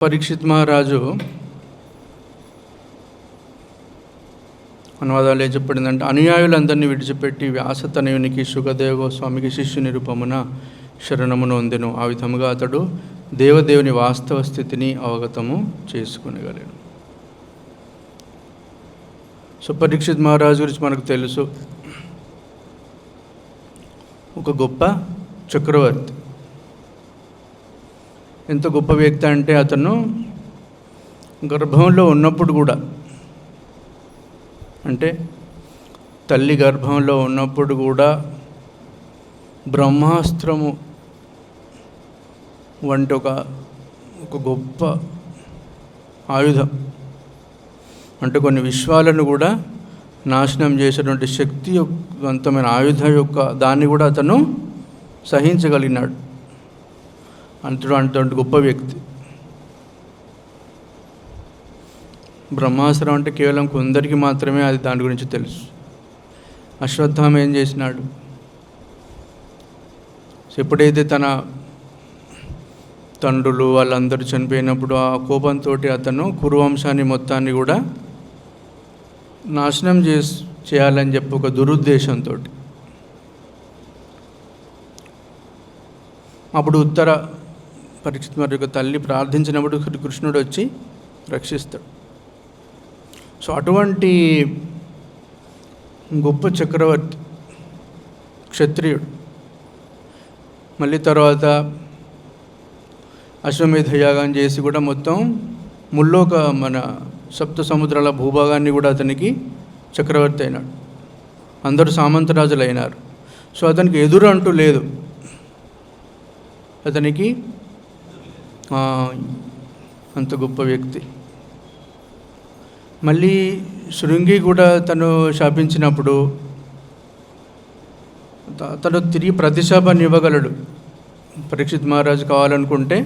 పరీక్షిత్ మహారాజు అనువాదాలు ఏం చెప్పడిందంటే, అనుయాయులందరినీ విడిచిపెట్టి వ్యాసతనయునికి శుకదేవ గోస్వామికి శిష్యు నిరూపమున శరణమును పొందెను. ఆ విధముగా అతడు దేవదేవుని వాస్తవ స్థితిని అవగతము చేసుకునగలడు. సో పరీక్షిత్ మహారాజు గురించి మనకు తెలుసు, ఒక గొప్ప చక్రవర్తి. ఎంత గొప్ప వ్యక్తి అంటే, అతను గర్భంలో ఉన్నప్పుడు కూడా, అంటే తల్లి గర్భంలో ఉన్నప్పుడు కూడా బ్రహ్మాస్త్రము వంటి ఒక గొప్ప ఆయుధం, అంటే కొన్ని విశ్వాలను కూడా నాశనం చేసేటువంటి శక్తివంతమైన ఆయుధం యొక్క దాన్ని కూడా అతను సహించగలిగినాడు. అంతటి గొప్ప వ్యక్తి. బ్రహ్మాస్త్రం అంటే కేవలం కొందరికి మాత్రమే అది దాని గురించి తెలుసు. అశ్వత్థామ ఏం చేసినాడు? ఎప్పుడైతే తన తండ్రులు వాళ్ళందరూ చనిపోయినప్పుడు ఆ కోపంతో అతను కురువంశాన్ని మొత్తాన్ని కూడా నాశనం చేయాలని చెప్పి ఒక దురుద్దేశంతో, అప్పుడు ఉత్తర పరీక్షిత్ మరి యొక్క తల్లి ప్రార్థించినప్పుడు కృష్ణుడు వచ్చి రక్షిస్తాడు. సో అటువంటి గొప్ప చక్రవర్తి, క్షత్రియుడు. మళ్ళీ తర్వాత అశ్వమేధ యాగం చేసి కూడా మొత్తం ముల్లోక మన సప్త సముద్రాల భూభాగాన్ని కూడా అతనికి చక్రవర్తి అయినాడు. అందరూ సామంతరాజులు అయినారు. సో అతనికి ఎదురు అంటూ లేదు. అతనికి అంత గొప్ప వ్యక్తి. మళ్ళీ శృంగి కూడా తను శాపించినప్పుడు తను తిరిగి ప్రతిశాపాన్ని ఇవ్వగలడు. పరీక్షిత్ మహారాజు కావాలనుకుంటే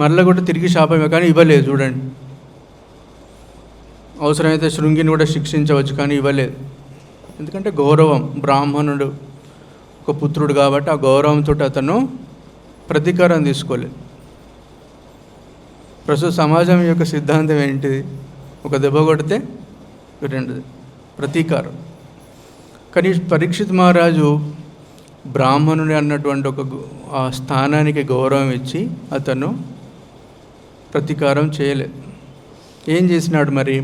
మరలా కూడా తిరిగి శాపం కానీ ఇవ్వలేదు. చూడండి, అవసరమైతే శృంగిని కూడా శిక్షించవచ్చు కానీ ఇవ్వలేదు. ఎందుకంటే గౌరవం, బ్రాహ్మణుడు ఒక పుత్రుడు కాబట్టి ఆ గౌరవంతో అతను ప్రతీకారం తీసుకోలేదు. ప్రస్తుత సమాజం యొక్క సిద్ధాంతం ఏంటిది? ఒక దెబ్బ కొడితే రెండోది ప్రతీకారం. కానీ పరీక్షిత్ మహారాజు బ్రాహ్మణుని అన్నటువంటి ఆ స్థానానికి గౌరవం ఇచ్చి అతను ప్రతీకారం చేయలేదు. ఏం చేసినాడు మరి?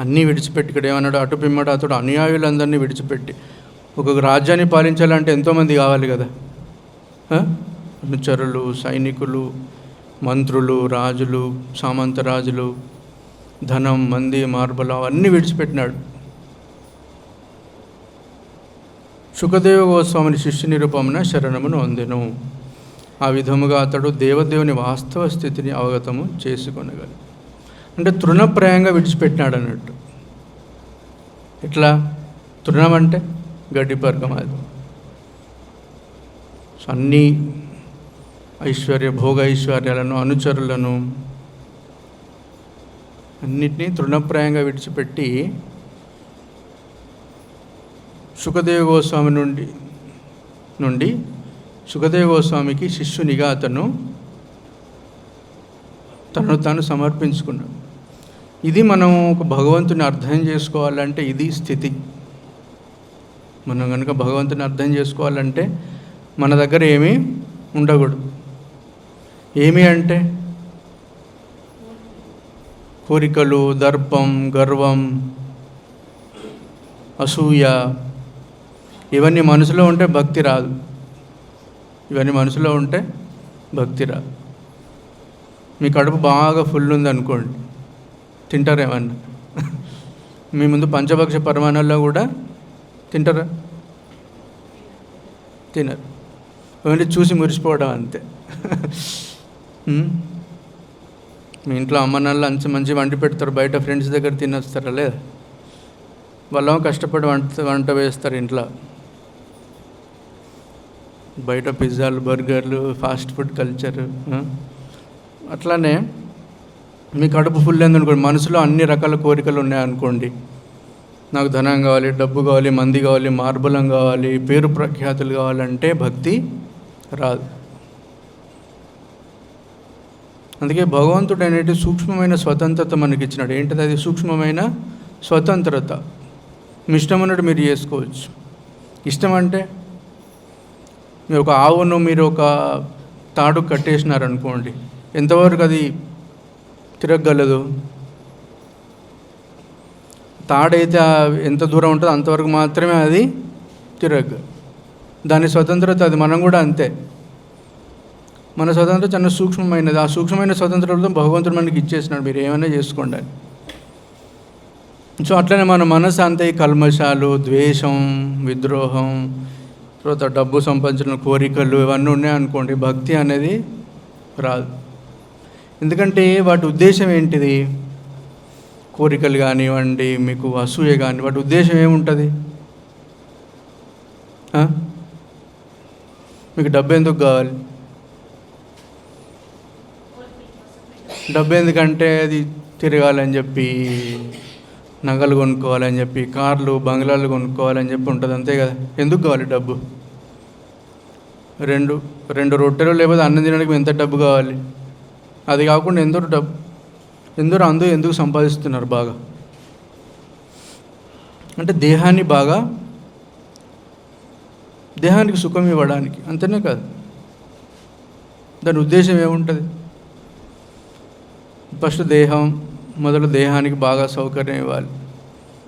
అన్నీ విడిచిపెట్టి, ఇక్కడ ఏమన్నాడు? అటు పిమ్మట అతడు అనుయాయులందరినీ విడిచిపెట్టి, ఒక రాజ్యాన్ని పాలించాలంటే ఎంతోమంది కావాలి కదా, అనుచరులు, సైనికులు, మంత్రులు, రాజులు, సామంత రాజులు, ధనం, మంది, మార్బలం అన్నీ విడిచిపెట్టినాడు. శుకదేవ గోస్వామిని శిష్యు నిరూపమున శరణమును పొందెను. ఆ విధముగా అతడు దేవదేవుని వాస్తవ స్థితిని అవగతము చేసుకొనగలడు. అంటే తృణప్రాయంగా విడిచిపెట్టినాడు అన్నట్టు. ఎట్లా? తృణం అంటే గడ్డిపర్గం. అది అన్నీ భోగ ఐశ్వర్యాలను, అనుచరులను అన్నిటినీ తృణప్రాయంగా విడిచిపెట్టి శుకదేవ గోస్వామి నుండి శుకదేవ గోస్వామికి శిష్యునిగా అతను తనను తాను సమర్పించుకున్నాడు. ఇది మనం ఒక భగవంతుని అర్థం చేసుకోవాలంటే ఇది స్థితి. మనం కనుక భగవంతుని అర్థం చేసుకోవాలంటే మన దగ్గర ఏమీ ఉండకూడదు. ఏమి అంటే కోరికలు, దర్పం, గర్వం, అసూయ, ఇవన్నీ మనసులో ఉంటే భక్తి రాదు. ఇవన్నీ మనసులో ఉంటే భక్తి రాదు. మీ కడుపు బాగా ఫుల్ ఉంది అనుకోండి, తింటారేమన్నా? మీ ముందు పంచభక్ష పరమాణాల్లో కూడా తింటారా? తినరు. ఓన్లీ చూసి మురిసిపోవడం అంతే. మీ ఇంట్లో అమ్మ నాన్న మంచి వండి పెడతారు, బయట ఫ్రెండ్స్ దగ్గర తినొస్తారా? లేదా? వాళ్ళేమో కష్టపడి వంట వేస్తారు ఇంట్లో. బయట పిజ్జాలు, బర్గర్లు, ఫాస్ట్ ఫుడ్ కల్చర్. అట్లానే మీ కడుపు ఫుల్ అయిందనుకోండి, మనసులో అన్ని రకాల కోరికలు ఉన్నాయనుకోండి, నాకు ధనం కావాలి, డబ్బు కావాలి, మంది కావాలి, మార్బలం కావాలి, పేరు ప్రఖ్యాతులు కావాలంటే భక్తి రాదు. అందుకే భగవంతుడు అనేటి సూక్ష్మమైన స్వతంత్రత మనకి ఇచ్చినాడు. ఏంటిది అది? సూక్ష్మమైన స్వతంత్రత. మీ ఇష్టం అన్నట్టు మీరు చేసుకోవచ్చు. ఇష్టం అంటే మీరు ఒక ఆవును మీరు ఒక తాడు కట్టేసినారనుకోండి, ఎంతవరకు అది తిరగగలదు? తాడైతే ఎంత దూరం ఉంటుందో అంతవరకు మాత్రమే అది తిరగదు. దాని స్వతంత్రత అది. మనం కూడా అంతే. మన స్వతంత్రత చాలా సూక్ష్మమైనది. ఆ సూక్ష్మమైన స్వతంత్రతతో భగవంతుడు మనకి ఇచ్చేసినాడు, మీరు ఏమైనా చేసుకోండి. సో అట్లనే మన మనసు అంతే ఈ కల్మషాలు, ద్వేషం, విద్రోహం, తర్వాత డబ్బు సంపాదించిన కోరికలు ఇవన్నీ ఉన్నాయనుకోండి, భక్తి అనేది రాదు. ఎందుకంటే వాటి ఉద్దేశం ఏంటిది? కోరికలు కానివ్వండి, మీకు అసూయ కానీ, వాటి ఉద్దేశం ఏముంటుంది? మీకు డబ్బు ఎందుకు కావాలి? డబ్బు ఎందుకంటే అది తిరగాలని చెప్పి, నగలు కొనుక్కోవాలని చెప్పి, కార్లు బంగ్లాలు కొనుక్కోవాలని చెప్పి ఉంటుంది, అంతే కదా. ఎందుకు కావాలి డబ్బు? రెండు రొట్టెలు లేకపోతే అన్నం తినడానికి ఎంత డబ్బు కావాలి? అది కాకుండా ఎందుకు సంపాదిస్తున్నారు బాగా? అంటే దేహానికి సుఖం ఇవ్వడానికి, అంతేనే కాదు. దాని ఉద్దేశం ఏముంటుంది? ఫస్ట్ దేహానికి బాగా సౌకర్యం ఇవ్వాలి.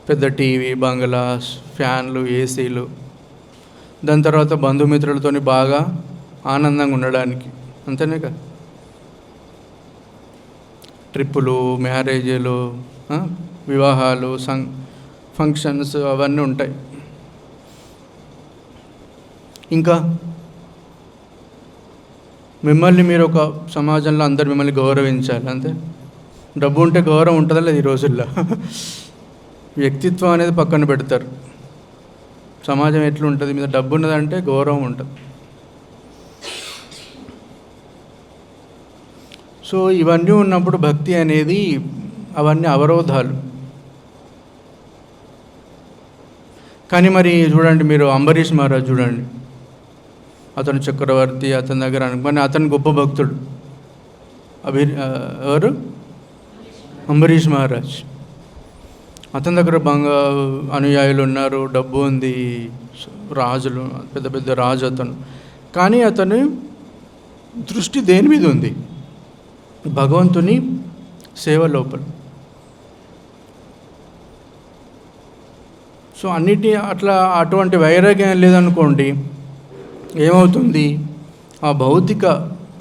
పెద్ద టీవీ, బంగ్లాస్, ఫ్యాన్లు, ఏసీలు. దాని తర్వాత బంధుమిత్రులతో బాగా ఆనందంగా ఉండడానికి, అంతేనే కదా. ట్రిప్పులు, మ్యారేజీలు, వివాహాలు, ఫంక్షన్స్ అవన్నీ ఉంటాయి. ఇంకా మిమ్మల్ని మీరు ఒక సమాజంలో అందరు మిమ్మల్ని గౌరవించాలి, అంతే. డబ్బు ఉంటే గౌరవం ఉంటుందా లేదు ఈ రోజుల్లో? వ్యక్తిత్వం అనేది పక్కన పెడతారు. సమాజం ఎట్లుంటుంది? మీద డబ్బు ఉన్నదంటే గౌరవం ఉంటుంది. సో ఇవన్నీ ఉన్నప్పుడు భక్తి అనేది అవన్నీ అవరోధాలు. కానీ మరి చూడండి, మీరు అంబరీష్ మహారాజ్ చూడండి, అతను చక్రవర్తి, అతని దగ్గర అనుకోని అతను గొప్ప భక్తుడు. ఎవరు? అంబరీష్ మహారాజ్. అతని దగ్గర అనుయాయులు ఉన్నారు, డబ్బు ఉంది, రాజులు, పెద్ద పెద్ద రాజు అతను. కానీ అతని దృష్టి దేని మీద ఉంది? భగవంతుని సేవ లోపల. సో అటువంటి వైరాగ్యం లేదనుకోండి, ఏమవుతుంది? ఆ భౌతిక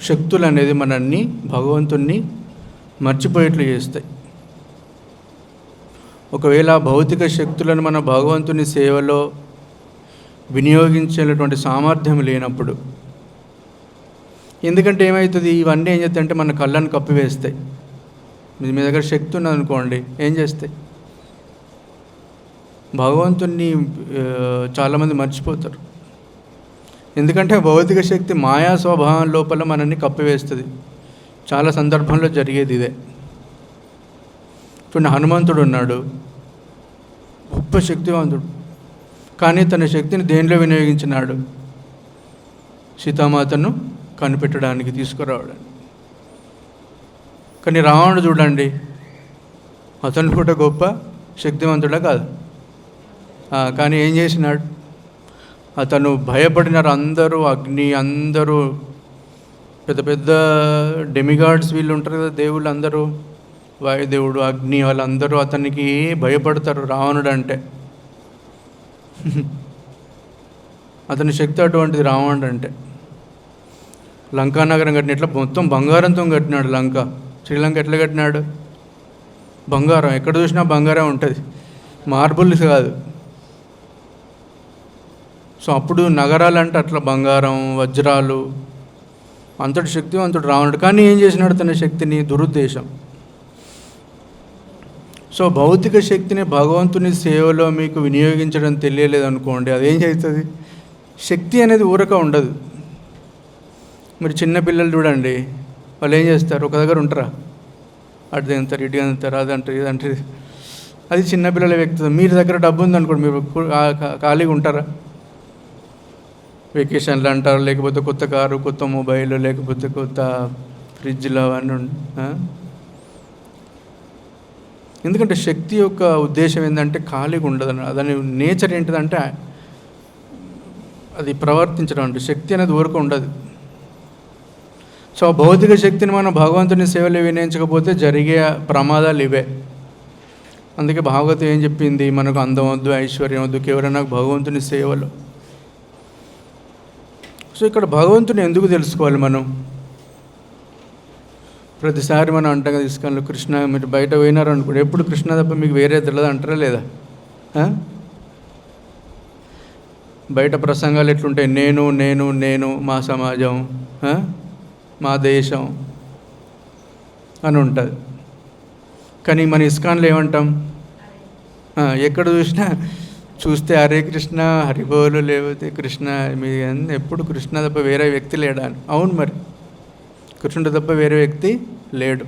శక్తులు అనేది మనల్ని భగవంతుణ్ణి మర్చిపోయేట్లు చేస్తాయి. ఒకవేళ భౌతిక శక్తులను మన భగవంతుని సేవలో వినియోగించేటటువంటి సామర్థ్యం లేనప్పుడు, ఎందుకంటే ఏమవుతుంది? ఇవన్నీ ఏం చేస్తాయంటే మన కళ్ళను కప్పివేస్తాయి. మీ దగ్గర శక్తి ఉన్నదనుకోండి, ఏం చేస్తాయి? భగవంతుణ్ణి చాలామంది మర్చిపోతారు. ఎందుకంటే భౌతిక శక్తి మాయా స్వభావం లోపల మనల్ని కప్పివేస్తుంది. చాలా సందర్భంలో జరిగేది ఇదే. చూడండి, హనుమంతుడు ఉన్నాడు, గొప్ప శక్తివంతుడు. కానీ తన శక్తిని దేనిలో వినియోగించినాడు? సీతామాతను కనిపెట్టడానికి, తీసుకురావడానికి. కానీ రావణుడు చూడండి, అతను కూడా గొప్ప శక్తివంతుడా కాదు? కానీ ఏం చేసినాడు? అతను భయపడినారు అందరూ, అందరూ పెద్ద పెద్ద డెమిగాడ్స్ వీళ్ళు ఉంటారు కదా, దేవుళ్ళు అందరూ, వాయుదేవుడు, అగ్ని, వాళ్ళందరూ అతనికి భయపడతారు రావణుడు అంటే. అతని శక్తి అటువంటిది రావణుడు అంటే. లంకానగరం కట్టిన ఇట్లా మొత్తం బంగారంతో కట్టినాడు లంక. శ్రీలంక ఎట్లా కట్టినాడు? బంగారం. ఎక్కడ చూసినా బంగారం ఉంటుంది, మార్బుల్స్ కాదు. సో అప్పుడు నగరాలంటే అట్లా బంగారం, వజ్రాలు, అంతటి శక్తివంతుడు రావణుడు. కానీ ఏం చేసినాడు? తన శక్తిని దురుద్దేశం. సో భౌతిక శక్తిని భగవంతుని సేవలో మీకు వినియోగించడం తెలియలేదనుకోండి, అదేం చేస్తుంది? శక్తి అనేది ఊరక ఉండదు. మీరు చిన్నపిల్లలు చూడండి, వాళ్ళు ఏం చేస్తారు? ఒక దగ్గర ఉంటారా? అటు తింటారు, ఇటు తింటారు, అదంటారు, ఇదంటారు. అది చిన్నపిల్లల వ్యక్తి. మీరు దగ్గర డబ్బు ఉందనుకోండి, మీరు ఖాళీగా ఉంటారా? వెకేషన్లు అంటారు, లేకపోతే కొత్త కారు, కొత్త మొబైల్, లేకపోతే కొత్త ఫ్రిడ్జ్లో అవన్నీ ఎందుకంటే శక్తి యొక్క ఉద్దేశం ఏంటంటే ఖాళీగా ఉండదు. దాని నేచర్ ఏంటిదంటే అది ప్రవర్తించడం అంటే శక్తి అనేది ఊరుకు ఉండదు. సో భౌతిక శక్తిని మనం భగవంతుని సేవలు వినియోగించకపోతే జరిగే ప్రమాదాలు ఇవే. అందుకే భాగవతం ఏం చెప్పింది, మనకు అందం వద్దు, ఐశ్వర్యం వద్దు, కేవలం నాకు భగవంతుని సేవలు. సో ఇక్కడ భగవంతుని ఎందుకు తెలుసుకోవాలి మనం? ప్రతిసారి మనం అంటగా తీసుకెళ్ళి కృష్ణ, మీరు బయట పోయినారు అనుకోండి, ఎప్పుడు కృష్ణ తప్ప మీకు వేరే తెలియదు అంటారా లేదా? బయట ప్రసంగాలు ఎట్లుంటాయి, నేను నేను నేను మా సమాజం, మా దేశం అని ఉంటుంది. కానీ మన ఇస్కాన్లో ఏమంటాం? ఎక్కడ చూస్తే హరే కృష్ణ, హరిబోలు, లేకపోతే కృష్ణ, మీ ఎప్పుడు కృష్ణ తప్ప వేరే వ్యక్తి లేడా అని. అవును, మరి కృష్ణుడు తప్ప వేరే వ్యక్తి లేడు.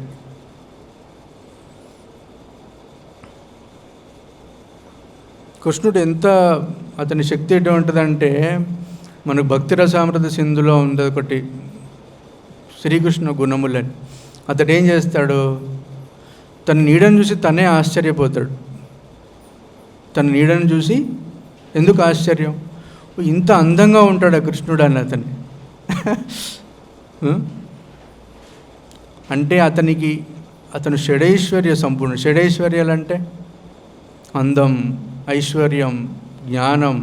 కృష్ణుడు ఎంత, అతని శక్తి ఎటువంటిదంటే, మనకు భక్తి రసామృత సింధులో ఉంది ఒకటి, శ్రీకృష్ణ గుణములని. అతడు ఏం చేస్తాడు, తన నీడను చూసి తనే ఆశ్చర్యపోతాడు. తన నీడను చూసి ఎందుకు ఆశ్చర్యం, ఇంత అందంగా ఉంటాడు ఆ కృష్ణుడు అని అతన్ని. అంటే అతను షడైశ్వర్య సంపూర్ణ. షడైశ్వర్యాలు అంటే అందం, ఐశ్వర్యం, జ్ఞానం,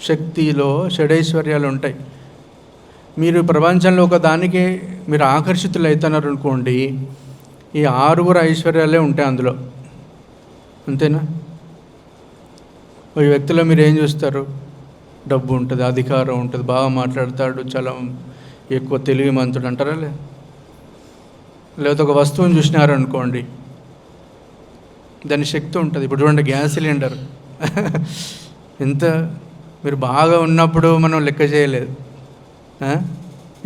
శక్తిలో షడైశ్వర్యాలు ఉంటాయి. మీరు ప్రపంచంలో ఒక దానికి మీరు ఆకర్షితులు అవుతున్నారు అనుకోండి, ఈ 6 ఐశ్వర్యాలే ఉంటాయి అందులో, అంతేనా? ఈ వ్యక్తిలో మీరు ఏం చూస్తారు? డబ్బు ఉంటుంది, అధికారం ఉంటుంది, బాగా మాట్లాడతాడు, చాలా ఎక్కువ తెలివిమంతుడు అంటారా? లేకపోతే ఒక వస్తువుని చూసినారనుకోండి, దాని శక్తి ఉంటుంది. ఇప్పుడు చూడండి, గ్యాస్ సిలిండర్ ఎంత మీరు బాగా ఉన్నప్పుడు మనం లెక్క చేయలేదు,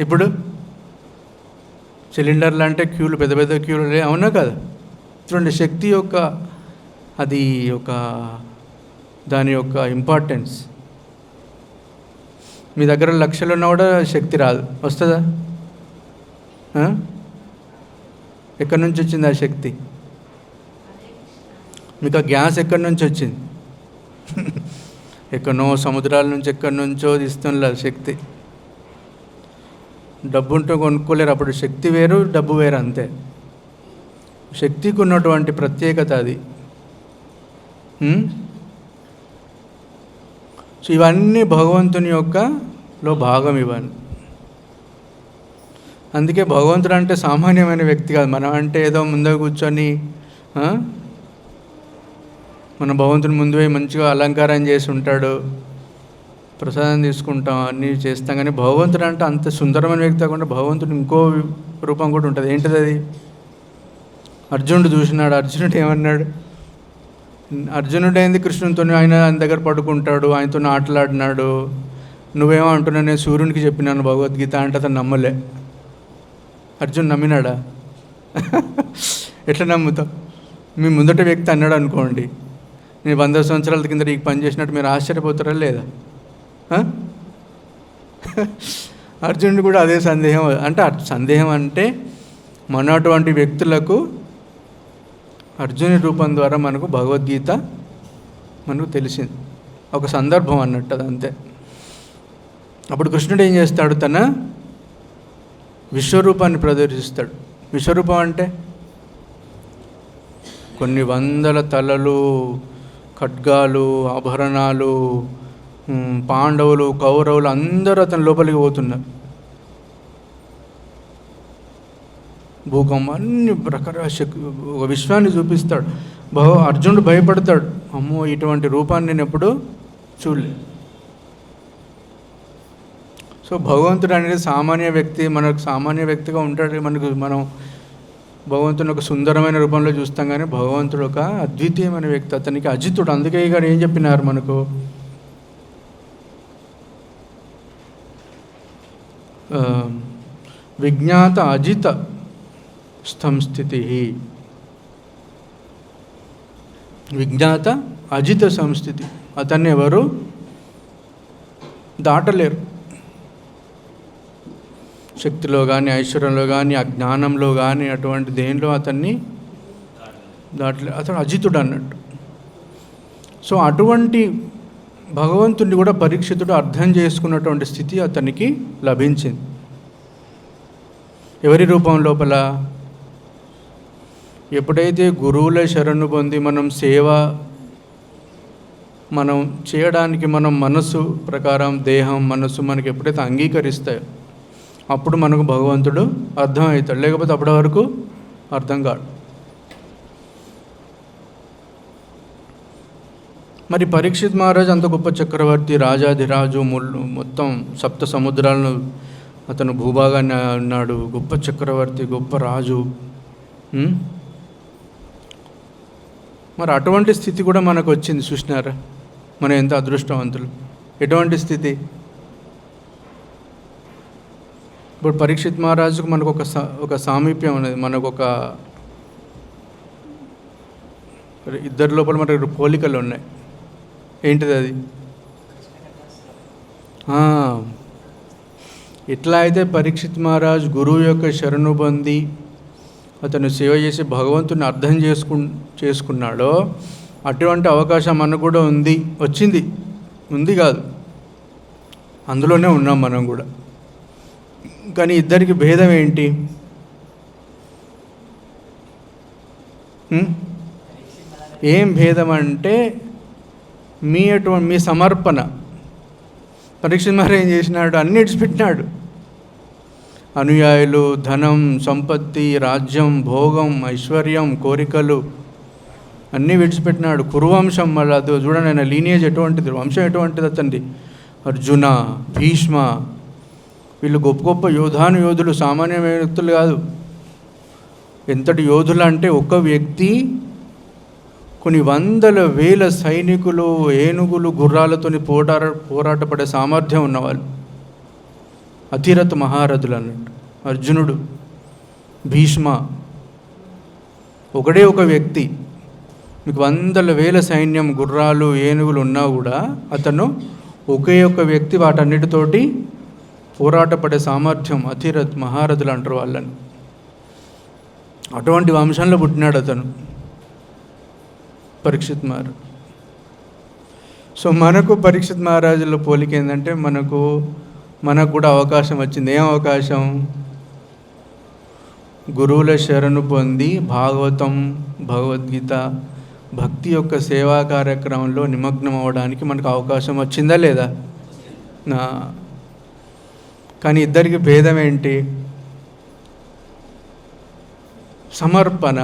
ఇప్పుడు సిలిండర్లు అంటే క్యూలు, పెద్ద పెద్ద క్యూలు, అవునా కదా? చూడండి, శక్తి యొక్క అది ఒక దాని యొక్క ఇంపార్టెన్స్. మీ దగ్గర లక్షలు ఉన్నా కూడా శక్తి రాదు, వస్తుందా? ఎక్కడి నుంచి వచ్చింది ఆ శక్తి? మీకు ఆ గ్యాస్ ఎక్కడి నుంచి వచ్చింది? ఎక్కడనో సముద్రాల నుంచి ఎక్కడి నుంచో తీస్తున్న శక్తి. డబ్బు ఉంటే కొనుక్కోలేరు, అప్పుడు శక్తి వేరు, డబ్బు వేరు, అంతే. శక్తికి ఉన్నటువంటి ప్రత్యేకత అది. సో ఇవన్నీ భగవంతుని లో భాగం ఇవన్నీ. అందుకే భగవంతుడు అంటే సామాన్యమైన వ్యక్తి కాదు. మనం అంటే ఏదో ముందు కూర్చొని మన భగవంతుని ముందు పోయి మంచిగా అలంకారం చేసి ఉంటాడు, ప్రసాదం తీసుకుంటాం, అన్నీ చేస్తాం. కానీ భగవంతుడు అంటే అంత సుందరమైన వ్యక్తి కాకుండా భగవంతుడు ఇంకో రూపం కూడా ఉంటుంది. ఏంటిది అది? అర్జునుడు చూసినాడు. అర్జునుడు ఏమన్నాడు? అర్జునుడు అయింది కృష్ణునితో, ఆయన దగ్గర పడుకుంటాడు, ఆయనతో ఆటలాడినాడు. నువ్వేమో అంటున్నావు, నేను సూర్యునికి చెప్పినాను భగవద్గీత అంటే అతను నమ్మలే. అర్జున్ నమ్మినాడా? ఎట్లా నమ్ముతావు? మీ ముందట వ్యక్తి అన్నాడు అనుకోండి, నేను 100 సంవత్సరాల కింద నీకు పని చేసినట్టు, మీరు ఆశ్చర్యపోతారా లేదా? అర్జునుడు కూడా అదే సందేహం. అంటే సందేహం అంటే మన అటువంటి వ్యక్తులకు అర్జుని రూపం ద్వారా మనకు భగవద్గీత మనకు తెలిసింది, ఒక సందర్భం అన్నట్టు, అది అంతే. అప్పుడు కృష్ణుడు ఏం చేస్తాడు? తన విశ్వరూపాన్ని ప్రదర్శిస్తాడు. విశ్వరూపం అంటే కొన్ని వందల తలలు, ఖడ్గాలు, ఆభరణాలు, పాండవులు, కౌరవులు అందరూ అతని లోపలికి పోతున్నారు. భూకంపం, అన్ని రకరకాల ఒక విశ్వాన్ని చూపిస్తాడు. అర్జునుడు భయపడతాడు, అమ్మో ఇటువంటి రూపాన్ని నేను ఎప్పుడు చూడలే. సో భగవంతుడు అనేది సామాన్య వ్యక్తి, మనకు సామాన్య వ్యక్తిగా ఉంటాడు. మనం భగవంతుని ఒక సుందరమైన రూపంలో చూస్తాం, కానీ భగవంతుడు ఒక అద్వితీయమైన వ్యక్తి, అతనికి అజితుడు. అందుకే గారు ఏం చెప్పినారు మనకు? విజ్ఞాత అజిత సంస్థితి. విజ్ఞాత అజిత సంస్థితి, అతన్ని ఎవరు దాటలేరు. శక్తిలో కానీ, ఐశ్వర్యంలో కానీ, అజ్ఞానంలో కానీ, అటువంటి దేనిలో అతన్ని అతను అజితుడు అన్నట్టు. సో అటువంటి భగవంతుడిని కూడా పరీక్షితుడు అర్థం చేసుకున్నటువంటి స్థితి అతనికి లభించింది. ఎవరి రూపం లోపల? ఎప్పుడైతే గురువుల శరణు పొంది మనం చేయడానికి మనం మనసు ప్రకారం దేహం మనసు మనకి ఎప్పుడైతే అంగీకరిస్తాయో అప్పుడు మనకు భగవంతుడు అర్థమవుతాడు. లేకపోతే అప్పటి వరకు అర్థం కాడు. మరి పరీక్షిత్ మహారాజ్ అంత గొప్ప చక్రవర్తి, రాజాధిరాజు, మొత్తం సప్త సముద్రాలను అతను భూభాగాన్ని ఉన్నాడు, గొప్ప చక్రవర్తి, గొప్ప రాజు. మరి అటువంటి స్థితి కూడా మనకు వచ్చింది. చూసినారా మనం ఎంత అదృష్టవంతులు. ఎటువంటి స్థితి? ఇప్పుడు పరీక్షిత్ మహారాజుకు మనకు ఒక సామీప్యం అనేది, మనకు ఒక ఇద్దరి లోపల మనకు పోలికలు ఉన్నాయి. ఏంటిది అది? ఎట్లా అయితే పరీక్షిత్ మహారాజ్ గురువు యొక్క శరణు పొంది అతను సేవ చేసి భగవంతుని అర్థం చేసుకున్నాడో అటువంటి అవకాశం మనకు కూడా ఉంది కాదు, అందులోనే ఉన్నాం మనం కూడా. కానీ ఇద్దరికి భేదం ఏంటి? ఏం భేదం అంటే మీ సమర్పణ. పరీక్షిత్ మహారాజ్ ఏం చేసినాడు? అన్ని విడిచిపెట్టినాడు. అనుయాయులు, ధనం, సంపత్తి, రాజ్యం, భోగం, ఐశ్వర్యం, కోరికలు అన్నీ విడిచిపెట్టినాడు. కురువంశం, మళ్ళీ అది చూడండి, ఆయన లీనియేజ్ ఎటువంటిది, వంశం ఎటువంటిది అతనిది. అర్జున, భీష్మ, వీళ్ళు గొప్ప గొప్ప యోధులు, సామాన్యమైన వ్యక్తులు కాదు. ఎంతటి యోధులు అంటే ఒక వ్యక్తి కొన్ని వందల వేల సైనికులు, ఏనుగులు, గుర్రాలతోని పోరాటపడే సామర్థ్యం ఉన్నవాళ్ళు. అతిరథ మహారథులు అన్నట్టు. అర్జునుడు, భీష్మ, ఒకడే ఒక వ్యక్తి. మీకు వందల వేల సైన్యం, గుర్రాలు, ఏనుగులు ఉన్నా కూడా అతను ఒకే ఒక వ్యక్తి వాటన్నిటితోటి పోరాటపడే సామర్థ్యం. అతిరథ మహారథులు అంటారు వాళ్ళని. అటువంటి వంశంలో పుట్టినాడు అతను, పరీక్షిత్ మహారాజ్. సో మనకు పరీక్షిత్ మహారాజుల పోలిక ఏంటంటే మనకు కూడా అవకాశం వచ్చింది. ఏం అవకాశం? గురువుల శరణు పొంది భాగవతం, భగవద్గీత, భక్తి యొక్క సేవా కార్యక్రమంలో నిమగ్నం అవ్వడానికి మనకు అవకాశం వచ్చిందా లేదా? కానీ ఇద్దరికి భేదం ఏంటి? సమర్పణ.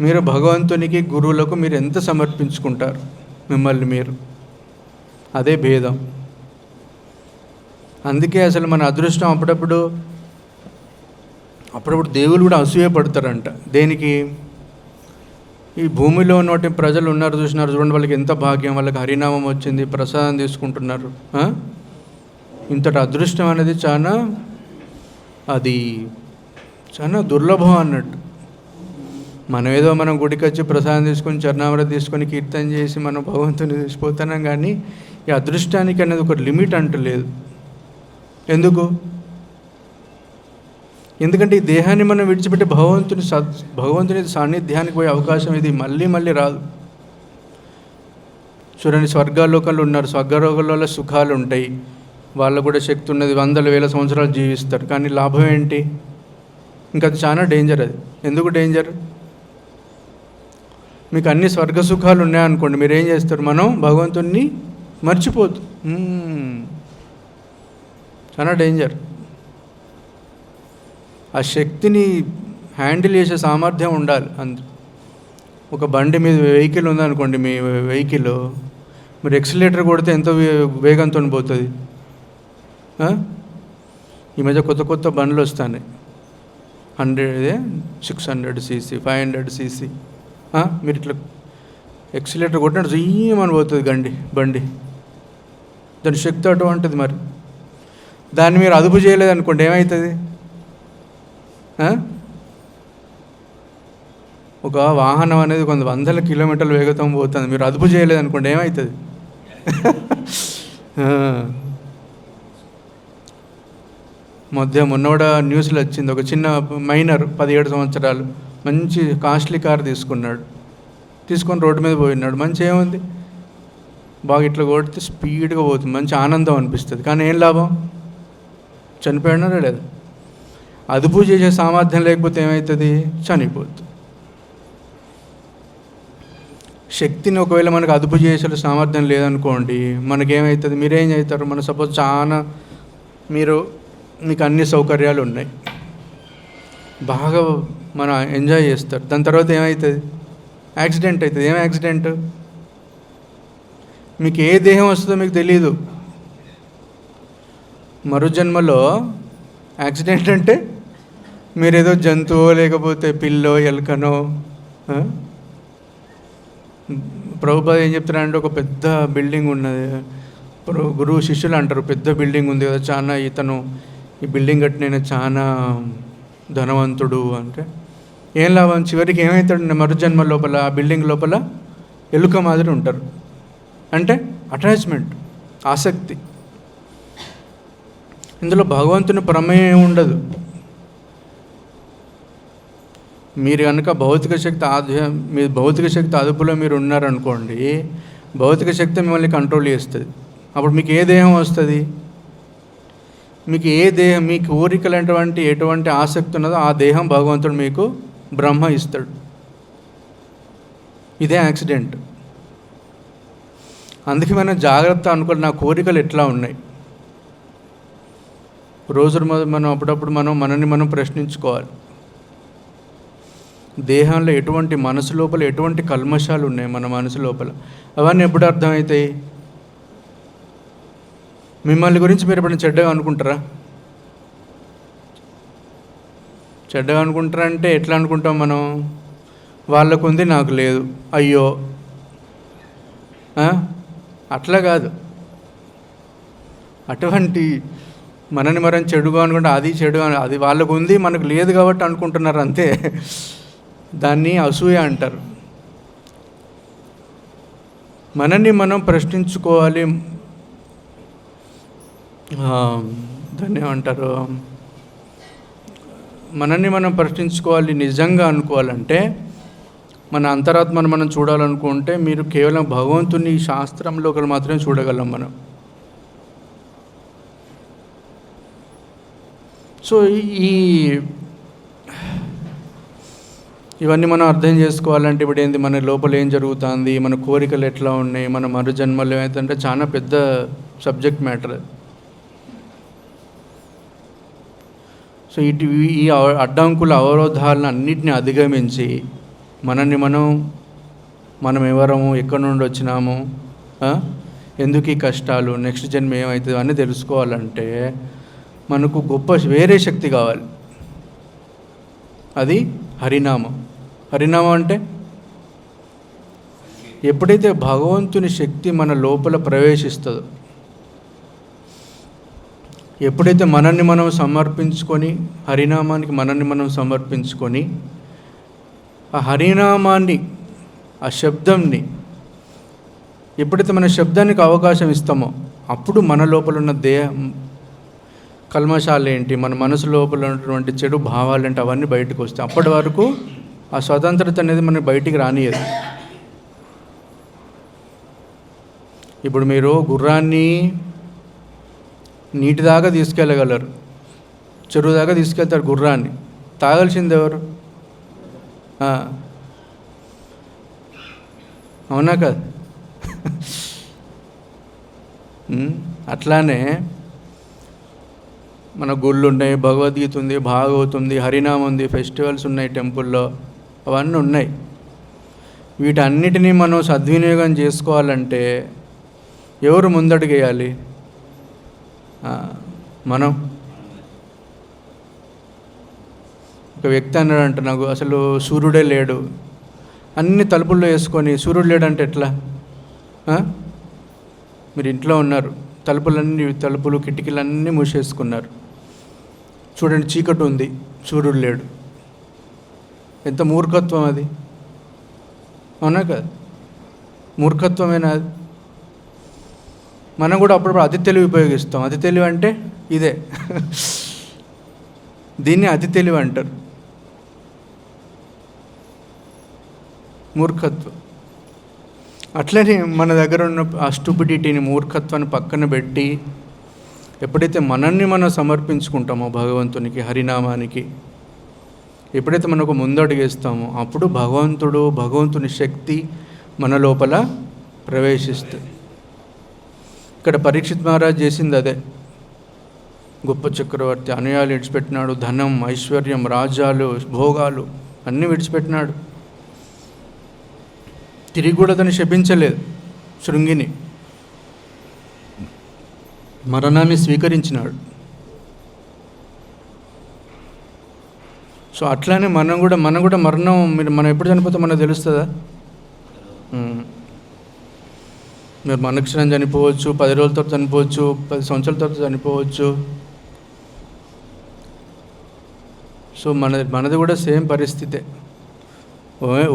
మీరు భగవంతునికి, గురువులకు మీరు ఎంత సమర్పించుకుంటారు మిమ్మల్ని మీరు, అదే భేదం. అందుకే అసలు మన అదృష్టం అప్పుడప్పుడు దేవుళ్ళు కూడా అసూయపడతారంట. దేనికి? ఈ భూమిలో ఉన్నటువంటి ప్రజలు చూడండి, వాళ్ళకి ఎంత భాగ్యం, వాళ్ళకి హరినామం వచ్చింది, ప్రసాదం తీసుకుంటున్నారు. ఇంతటి అదృష్టం అనేది చాలా దుర్లభం అన్నట్టు. మనం గుడికి వచ్చి ప్రసాదం తీసుకొని, చరణామృతం తీసుకొని, కీర్తన చేసి మనం భగవంతుని తీసిపోతున్నాం. కానీ ఈ అదృష్టానికి అనేది ఒక లిమిట్ అంటూ లేదు. ఎందుకంటే ఈ దేహాన్ని మనం విడిచిపెట్టి భగవంతుని సాన్నిధ్యానికి పోయే అవకాశం ఇది మళ్ళీ రాదు. చూడండి, స్వర్గాలోకంలో ఉన్నారు, స్వర్గలోకంలో సుఖాలు ఉంటాయి, వాళ్ళకు కూడా శక్తి ఉన్నది, వందల వేల సంవత్సరాలు జీవిస్తారు. కానీ లాభం ఏంటి? ఇంకా అది చాలా డేంజర్. అది ఎందుకు డేంజర్? మీకు అన్ని స్వర్గ సుఖాలు ఉన్నాయనుకోండి, మీరు ఏం చేస్తారు? మనం భగవంతుణ్ణి మర్చిపోదు. చాలా డేంజర్. ఆ శక్తిని హ్యాండిల్ చేసే సామర్థ్యం ఉండాలి. ఒక బండి మీద వెహికల్ ఉందనుకోండి, మీ వెహికల్ మీరు ఎక్సిలేటర్ కొడితే ఎంత వేగంతో పోతుంది? ఈ మధ్య కొత్త బండ్లు వస్తున్నాయి, 100, 600 cc, 500 cc. మీరు ఇట్లా ఎక్సిలేటర్ కొట్టినట్టు జయ్యమని పోతుంది బండి. దాని శక్తి అటువంటిది. మరి దాన్ని మీరు అదుపు చేయలేదనుకోండి, ఏమవుతుంది? ఒక వాహనం అనేది కొంత వందల కిలోమీటర్ల వేగంతో పోతుంది, మీరు అదుపు చేయలేదనుకోండి, ఏమవుతుంది? మొన్నోడ న్యూస్లో వచ్చింది, ఒక చిన్న మైనర్ 17 సంవత్సరాలు మంచి కాస్ట్లీ కార్ తీసుకొని రోడ్డు మీద పోయినాడు. మంచి ఏముంది, బాగా ఇట్లా కొడితే స్పీడ్గా పోతుంది, మంచి ఆనందం అనిపిస్తుంది. కానీ ఏం లాభం, చనిపోయినారా లేదా? అదుపు చేసే సామర్థ్యం లేకపోతే ఏమవుతుంది, చనిపోతుంది. శక్తిని ఒకవేళ మనకు అదుపు చేసే సామర్థ్యం లేదనుకోండి, మనకేమవుతుంది, మీరేం చేస్తారు? మన సపోజ్ చాలా మీకు అన్ని సౌకర్యాలు ఉన్నాయి, బాగా ఎంజాయ్ చేస్తారు. దాని తర్వాత ఏమవుతుంది, యాక్సిడెంట్ అవుతుంది. ఏం యాక్సిడెంట్? మీకు ఏ దేహం వస్తుందో మీకు తెలీదు. మరుజన్మలో యాక్సిడెంట్ అంటే మీరేదో జంతువో లేకపోతే పిల్లో ఎలుకనో. ప్రభుపాద ఏం చెప్తున్నారంటే, ఒక పెద్ద బిల్డింగ్ ఉన్నది, గురువు శిష్యులు అంటారు, పెద్ద బిల్డింగ్ ఉంది కదా, చాలా ఇతను ఈ బిల్డింగ్ కట్టిన చాలా ధనవంతుడు అంటే ఏం లాభం? చివరికి ఏమవుతాడు మరుజన్మ లోపల, ఆ బిల్డింగ్ లోపల ఎలుక మాదిరి ఉంటారు. అంటే అటాచ్మెంట్, ఆసక్తి. ఇందులో భగవంతుని ప్రమేయం ఉండదు. మీరు కనుక మీ భౌతిక శక్తి అదుపులో మీరు ఉన్నారనుకోండి, భౌతిక శక్తి మిమ్మల్ని కంట్రోల్ చేస్తుంది. అప్పుడు మీకు ఏ దేహం వస్తుంది? మీకు ఏ దేహం, మీ కోరికలైనటువంటి ఎటువంటి ఆసక్తి ఉన్నదో ఆ దేహం భగవంతుడు మీకు బ్రహ్మ ఇస్తాడు. ఇదే యాక్సిడెంట్. అందుకే మనం జాగ్రత్త అనుకోవాలి, నా కోరికలు ఎట్లా ఉన్నాయి. రోజు మనం అప్పుడప్పుడు మనల్ని మనం ప్రశ్నించుకోవాలి. దేహంలో ఎటువంటి మనసు లోపల ఎటువంటి కల్మషాలు ఉన్నాయి మన మనసు లోపల, అవన్నీ ఎప్పుడు అర్థమవుతాయి? మిమ్మల్ని గురించి మీరు ఎప్పుడైనా చెడ్డగా అనుకుంటారా? చెడ్డగా అనుకుంటారా అంటే ఎట్లా అనుకుంటాం మనం? వాళ్ళకు ఉంది నాకు లేదు, అయ్యో, అట్లా కాదు. అటువంటి మనని మనం చెడుగా అనుకుంటే అది చెడుగా, అది వాళ్ళకు ఉంది మనకు లేదు కాబట్టి అనుకుంటున్నారు అంతే. దాన్ని అసూయ అంటారు. మనల్ని మనం ప్రశ్నించుకోవాలి. దాన్ని ఏమంటారు, మనల్ని మనం ప్రశ్నించుకోవాలి. నిజంగా అనుకోవాలంటే మన అంతరాత్మను మనం చూడాలనుకుంటే మీరు కేవలం భగవంతుని శాస్త్రంలో ఒకరు మాత్రమే చూడగలం మనం. సో ఇవన్నీ మనం అర్థం చేసుకోవాలంటే ఇప్పుడు ఏంది, మన లోపల ఏం జరుగుతుంది, మన కోరికలు ఎట్లా ఉన్నాయి, మన మరు జన్మలు ఏమైతే చాలా పెద్ద సబ్జెక్ట్ మ్యాటర్. సో ఈ అడ్డంకుల అవరోధాలను అన్నిటిని అధిగమించి మనల్ని మనం ఎవరము, ఎక్కడి నుండి వచ్చినాము, ఎందుకు ఈ కష్టాలు, నెక్స్ట్ జన్మ ఏమవుతుంది అని తెలుసుకోవాలంటే మనకు గొప్ప వేరే శక్తి కావాలి. అది హరినామం. హరినామం అంటే ఎప్పుడైతే భగవంతుని శక్తి మన లోపల ప్రవేశిస్తుందో, ఎప్పుడైతే మనల్ని మనం సమర్పించుకొని, హరినామానికి మనల్ని మనం సమర్పించుకొని, ఆ హరినామాన్ని, ఆ శబ్దంని ఎప్పుడైతే మన శబ్దానికి అవకాశం ఇస్తామో అప్పుడు మన లోపల ఉన్న కల్మషాలు ఏంటి, మన మనసు లోపల ఉన్నటువంటి చెడు భావాలు ఏంటి, అవన్నీ బయటకు వస్తాయి. అప్పటి వరకు ఆ స్వతంత్రత అనేది మనకి బయటికి రానియదు. ఇప్పుడు మీరు గుర్రాన్ని నీటి దాకా తీసుకెళ్ళగలరు, చెరువు దాకా తీసుకెళ్తారు గుర్రాన్ని. తాగాల్సింది ఎవరు? అవునా కదా? అట్లానే మన గుళ్ళు ఉన్నాయి, భగవద్గీత ఉంది, భాగవతం ఉంది, హరినామం ఉంది, ఫెస్టివల్స్ ఉన్నాయి, టెంపుల్లో అవన్నీ ఉన్నాయి. వీటన్నిటినీ మనం సద్వినియోగం చేసుకోవాలంటే ఎవరు ముందడుగేయాలి? మనం. ఒక వ్యక్తి అన్నాడంట, నాకు అసలు సూర్యుడే లేడు, అన్ని తలుపుల్లో వేసుకొని సూర్యుడు లేడంటే ఎట్లా? మీరు ఇంట్లో ఉన్నారు, తలుపులు కిటికీలన్నీ మూసేసుకున్నారు, చూడండి చీకటి ఉంది, సూర్యుడు లేడు. ఎంత మూర్ఖత్వం అది, అవునా కదా? మూర్ఖత్వమేనా అది? మనం కూడా అప్పుడప్పుడు అతి తెలివి ఉపయోగిస్తాం. అతి తెలివి అంటే ఇదే, దీన్ని అతి తెలివి అంటారు, మూర్ఖత్వం. అట్లనే మన దగ్గర ఉన్న ఆ స్టూపిడిటీని, మూర్ఖత్వాన్ని పక్కన పెట్టి ఎప్పుడైతే మనల్ని మనం సమర్పించుకుంటామో భగవంతునికి, హరినామానికి, ఎప్పుడైతే మనకు ముందడుగేస్తామో అప్పుడు భగవంతుని శక్తి మన లోపల ప్రవేశిస్తుంది. ఇక్కడ పరీక్షిత్ మహారాజ్ చేసింది అదే. గొప్ప చక్రవర్తి, అనుయాలు విడిచిపెట్టినాడు, ధనం, ఐశ్వర్యం, రాజ్యాలు, భోగాలు అన్నీ విడిచిపెట్టినాడు. తిరిగి కూడా అతను శపించలేదు శృంగిని, మరణాన్ని స్వీకరించినాడు. సో అట్లానే మనం కూడా మరణం, మనం ఎప్పుడు చనిపోతాం మనకు తెలుస్తుందా? మీరు మనక్షణం చనిపోవచ్చు, 10 రోజుల తర్వాత చనిపోవచ్చు, 10 సంవత్సరాల తర్వాత చనిపోవచ్చు. సో మనది కూడా సేమ్ పరిస్థితే.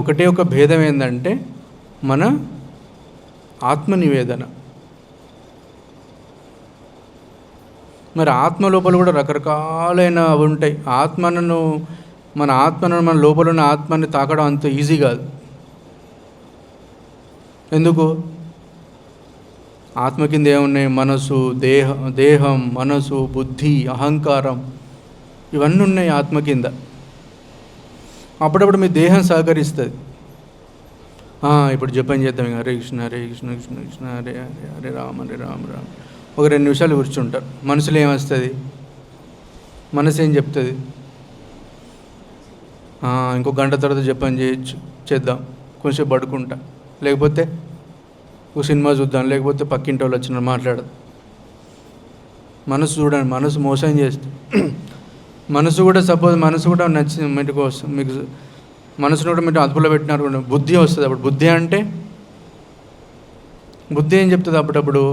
ఒకటే ఒక భేదం ఏంటంటే మన ఆత్మ నివేదన. మరి ఆత్మ లోపల కూడా రకరకాలైన అవి ఉంటాయి. మన ఆత్మను మన లోపల ఉన్న ఆత్మని తాకడం అంత ఈజీ కాదు. ఎందుకు? ఆత్మ కింద ఏమున్నాయి? మనసు, దేహం, మనసు, బుద్ధి, అహంకారం, ఇవన్నీ ఉన్నాయి ఆత్మ కింద. అప్పుడప్పుడు మీ దేహం సహకరిస్తుంది. ఇప్పుడు జపం చేద్దాం, హరే కృష్ణ హరే కృష్ణ కృష్ణ కృష్ణ హరే హరే హరే రామ రామ. ఒక 2 నిమిషాలు కూర్చుంటారు. మనసులో ఏమొస్తుంది? మనసు ఏం చెప్తుంది? ఇంకో గంట తర్వాత జపం చేద్దాం, కొంచెం పడుకుంటా, లేకపోతే ఒక సినిమా చూద్దాం, లేకపోతే పక్కింటి వాళ్ళు వచ్చిన మాట్లాడదు. మనసు చూడండి, మనసు మోసం చేస్తుంది. మనసు కూడా మనసు కూడా నచ్చింది మీకు మనసును కూడా మీరు అదుపులో పెట్టినారు, బుద్ధి వస్తుంది. అప్పుడు బుద్ధి ఏం చెప్తుంది? అప్పుడప్పుడు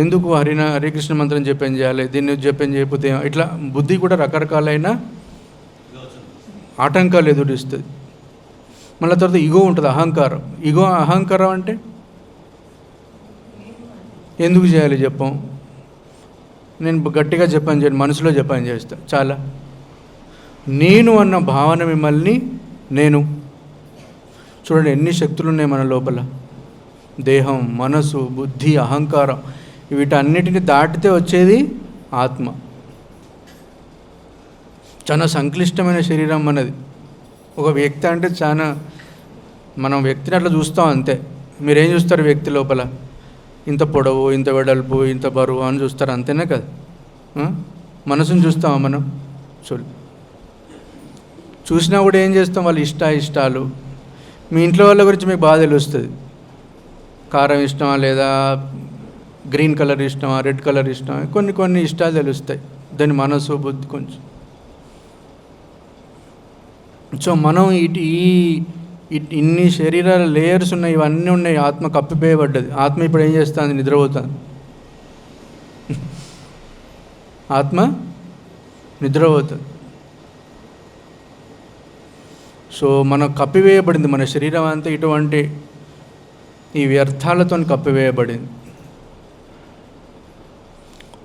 ఎందుకు హరే కృష్ణ మంత్రం జపం చేయాలి, దీన్ని జపం చేయకపోతే ఇట్లా బుద్ధి కూడా రకరకాలైన ఆటంకాలు ఎదురిస్తుంది. మళ్ళీ తర్వాత ఇగో ఉంటుంది, అహంకారం అంటే ఎందుకు చేయాలి జపం? నేను గట్టిగా జపం చేయను, మనసులో జపం చేస్తా చాలా. నేను అన్న భావన మిమ్మల్ని చూడండి ఎన్ని శక్తులు ఉన్నాయి మన లోపల. దేహం, మనసు, బుద్ధి, అహంకారం, వీటన్నిటిని దాటితే వచ్చేది ఆత్మ. చాలా సంక్లిష్టమైన శరీరం మనది. ఒక వ్యక్తి అంటే మనం వ్యక్తిని అట్లా చూస్తాం అంతే. మీరేం చూస్తారు వ్యక్తి లోపల? ఇంత పొడవు, ఇంత వెడల్పు, ఇంత బరువు అని చూస్తారు, అంతేనే కదా. మనసుని చూస్తామా మనం? చూసినా కూడా ఏం చేస్తాం? వాళ్ళ ఇష్టాలు. మీ ఇంట్లో వాళ్ళ గురించి మీకు బాగా తెలుస్తుంది. కారం ఇష్టమా, లేదా గ్రీన్ కలర్ ఇష్టమా, రెడ్ కలర్ ఇష్టమా, కొన్ని ఇష్టాలు తెలుస్తాయి. దాని మనసు, బుద్ధి కొంచెం. సో మనం ఇన్ని శరీరాల లేయర్స్ ఉన్నాయి, ఇవన్నీ ఉన్నాయి. ఆత్మ కప్పిపోయబడ్డది. ఆత్మ ఇప్పుడు ఏం చేస్తుంది? నిద్రపోతుంది. ఆత్మ నిద్రపోతుంది. సో మనం కప్పివేయబడింది. మన శరీరం అంతా ఇటువంటి ఈ వ్యర్థాలతో కప్పివేయబడింది.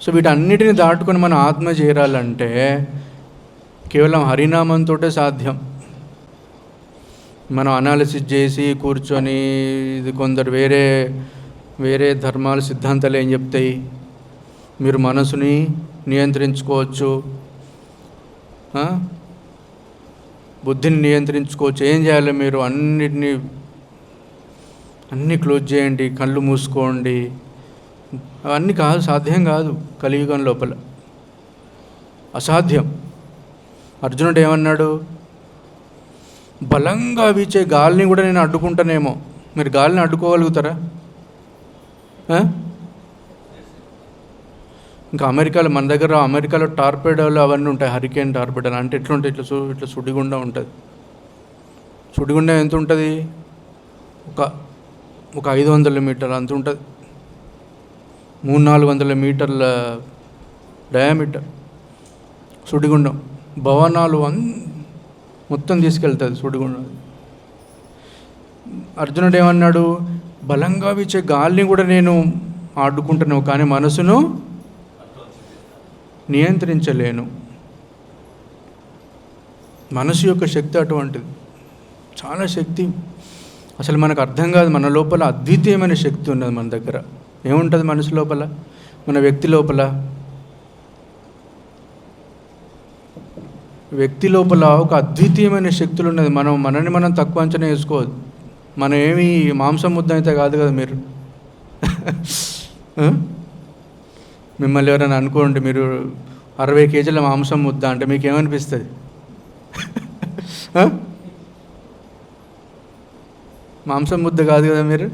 సో వీటన్నిటిని దాటుకొని మన ఆత్మ చేరాలంటే కేవలం హరినామంతో సాధ్యం. మనం అనాలిసిస్ చేసి కూర్చొని ఇది కొందరు వేరే ధర్మాలు, సిద్ధాంతాలు ఏం చెప్తాయి? మీరు మనసుని నియంత్రించుకోవచ్చు, బుద్ధిని నియంత్రించుకోవచ్చు. ఏం చేయాలి? మీరు అన్నీ క్లోజ్ చేయండి, కళ్ళు మూసుకోండి. అవన్నీ కాదు, సాధ్యం కాదు. కలియుగం లోపల అసాధ్యం. అర్జునుడు ఏమన్నాడు? బలంగా వీచే గాలిని కూడా నేను అడ్డుకుంటానేమో. మీరు గాలిని అడ్డుకోగలుగుతారా? ఇంకా మన దగ్గర అమెరికాలో టార్పెడోలు అవన్నీ ఉంటాయి, హరికేన్ టార్పెడోలు అంటే ఎట్లుంటాయి? ఇట్లా సుడిగుండా ఉంటుంది. సుడిగుండా ఎంత ఉంటుంది? ఒక 500 మీటర్లు అంత ఉంటుంది. 300-400 మీటర్ల డయామీటర్ సుడిగుండం. భవనాలు మొత్తం తీసుకెళ్తుంది సుడిగుండం. అర్జునుడు ఏమన్నాడు? బలంగా వీచే గాలిని కూడా నేను అడ్డుకుంటున్నాను, కానీ మనసును నియంత్రించలేను. మనసు యొక్క శక్తి అటువంటిది, చాలా శక్తి. అసలు మనకు అర్థం కాదు. మన లోపల అద్వితీయమైన శక్తి ఉన్నది. మన దగ్గర ఏముంటుంది? మనసు లోపల, మన వ్యక్తి లోపల ఒక అద్వితీయమైన శక్తులు ఉన్నది. మనల్ని మనం తక్కువ అంచనా వేసుకోవద్దు. మనం ఏమి మాంసం ముద్ద అయితే కాదు కదా. మీరు మిమ్మల్ని ఎవరైనా అనుకోండి, మీరు 60 కేజీల మాంసం ముద్ద అంటే మీకు ఏమనిపిస్తుంది? మాంసం ముద్ద కాదు కదా మీరు.